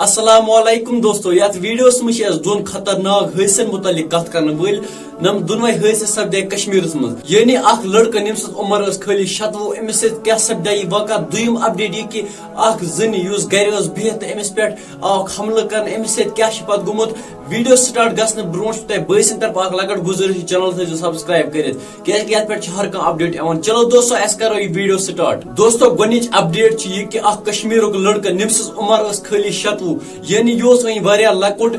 السلام علیکم دوستو یت ویڈیوس مش دون خطرناک حادثن متعلق کت کرنے ول نم دونوے حادثے سپدے کشمیرس مز یعنی اخ لڑکہ یم سز عمر خالی 26 امس سۭتۍ کیا سپدے یہ واقعہ دویم اپڈیٹ یہ کہ اخ زن یس گر بہت امس پہ حملہ کرنے امس سۭتۍ کیا پتہ گومت ویڈیو سٹارٹ گھنہ برو تہ بٲژن طرف اخ لکٹ گزارش چینل تھٲیزیو سبسکرائب کرت کیازِ کہ یتھ پہ ہر کانٛہہ اپڈیٹ یوان چلو دوستو اس کرو یہ ویڈیو سٹارٹ دوستو گۄڈنِچ اپڈیٹ یہ کہ اخ کشمیرک لڑکہ یم سز عمر خالی 26 یعنی یہ وین واریاہ لکٹ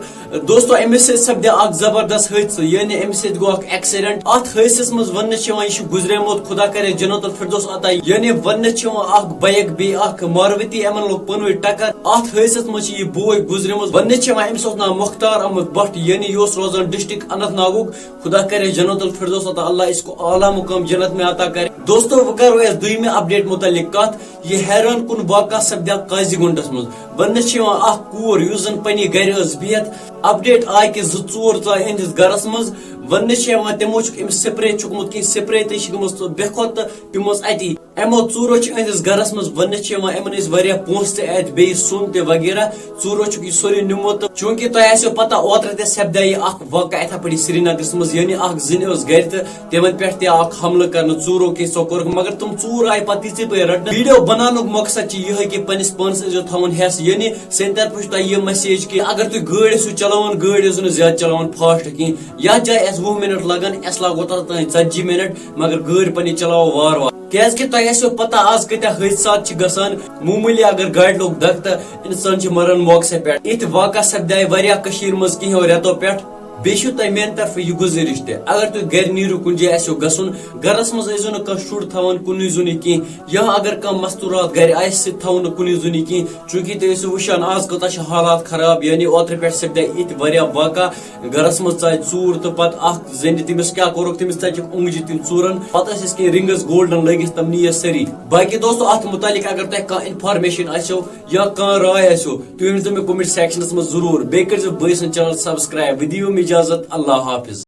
دوستو امس سۭتۍ سپدے اخ زبردست حادثہ یعنی امس سۭتۍ گو اخ ایکسیڈنٹ ات حادثس مز وننہٕ چھُ یِوان یہِ چھُ گزریومُت خدا کرے جنت الفردوس عطا یعنی وننہٕ چھُ یِوان اخ بایک بیٚیہِ اخ ماروتی یِمن لوگ پانہٕ ٹکر ات حادثس مز چھُ یہِ بوے گزریومُت وننہٕ چھُ یِوان أمِس اوس ناو مختار احمد بٹ یعنی یہ اوس روزان ڈسٹرکٹ اننت ناگُک خدا کرے جنت الفردوس عطا اللہ اس کو اعلیٰ مقام جنت میں عطا کرے دوستو وۄنۍ کرو أسۍ دویمہِ اپڈیٹ متعلق کتھ یہ حیران کن واقعہ سپدیو قاضی گنڈس مز وننہٕ چھُ یِوان اکھ کوٗر یُس زن پننہِ گرِ ٲس بِہِتھ اپڈیٹ آیہِ کہ 2-4 ژاے یِہنٛدِس گرس مز وننہٕ چھُ یِوان تِمو چھُکھ أمِس سپرے چھُکمُت کینٛہہ سپرے تہِ چھِ گٔمٕژ بے کھۄت تہٕ تِم ٲس اتی یِمو ژوٗرو چھُ یِہنٛدِس گرس مز وننہٕ چھُ یِوان یِمن ٲسۍ واریاہ پونٛسہٕ تہِ اتہِ بیٚیہِ سۄن تہِ وغیرہ ژوٗرو چھُکھ یہِ سورُے نِمُت تہٕ چوٗنکہِ تۄہہِ آسیو پتہ اوترٕ تہِ سپدے یہِ اکھ واقعہ یِتھے پٲٹھی سرینگرس مز یعنی اکھ زٔنۍ ٲس گرِ تہٕ تِمن پٮ۪ٹھ تہِ اکھ حملہٕ کرنہٕ ژوٗرو کیٚنٛژھو کوٚرُکھ مگر تِم ژوٗر آیہِ پتہٕ تِژھٕے پٲٹھۍ رٹنہٕ ویڈیو بناونُک مقصد چھُ یِہے کہ پننس پانس ٲسۍزیو تھاوان ہٮ۪س یعنی سانہِ طرفہٕ چھُ تۄہہِ یہِ میسیج کہ اگر تُہۍ گٲڑۍ ٲسِو چلاوان گٲڑۍ ٲسِو نہٕ زیادٕ چلاوان فاسٹ کینٛہہ یتھ جایہِ اسہِ 20 منٹ لگن اسہِ لاگو تتھ تام 40 منٹ مگر گٲڑۍ پنٕنۍ چلاوو وار وار کیازِ کہ تۄہہِ آسیو پتہ آز کۭتیاہ حٲدثات چھِ گژھان معموٗلی اگر گاڑِ لوٚگ دکہٕ تہٕ انسان چھُ مران موقعہٕ پٮ۪ٹھ یِتھۍ واقعہ سپدے واریاہ کٔشیٖرِ منٛز کینٛہو رٮ۪تو پٮ۪ٹھ بیٚیہِ چھُ تۄہہِ میانہِ طرفہٕ یہِ گُزٲرِش تہِ اگر تُہۍ گرِ نیٖرِو کُنہِ جایہِ آسیو گژھُن گرس منٛز ٲسۍزیو نہٕ کانٛہہ شُر تھاوان کُنُے زوٚنٕے کینٛہہ یا اگر کانٛہہ مستوٗرات گرِ آسہِ سُہ تہِ تھاوو نہٕ کُنُے زوٚنٕے کینٛہہ چوٗنکہِ تُہۍ ٲسِو وٕچھان آز کوٗتاہ چھِ حالات خراب یعنی اوترٕ پٮ۪ٹھ سپدے یِتھۍ واریاہ واقعہ گرس منٛز ژاے ژوٗر تہٕ پتہٕ اکھ زنہِ تٔمِس کیاہ کوٚرُکھ تٔمِس ژَجِکھ اوٚنٛگجہِ تِم ژوٗرن پتہٕ ٲسِس کینٛہہ رِنگس گولڈن لٲگِتھ تِم نی سٲری باقی دوستو اتھ متعلق اگر تۄہہِ کانٛہہ انفارمیشن آسیو یا کانٛہہ راے آسیو تُہۍ ؤنۍزیو مےٚ کومنٹ سیکشنس منٛز ضروٗر بیٚیہِ کٔرۍزیو بٲے سُنٛد چینل سبسکرایب بہٕ دِیِو اِجازت اللہ حافظ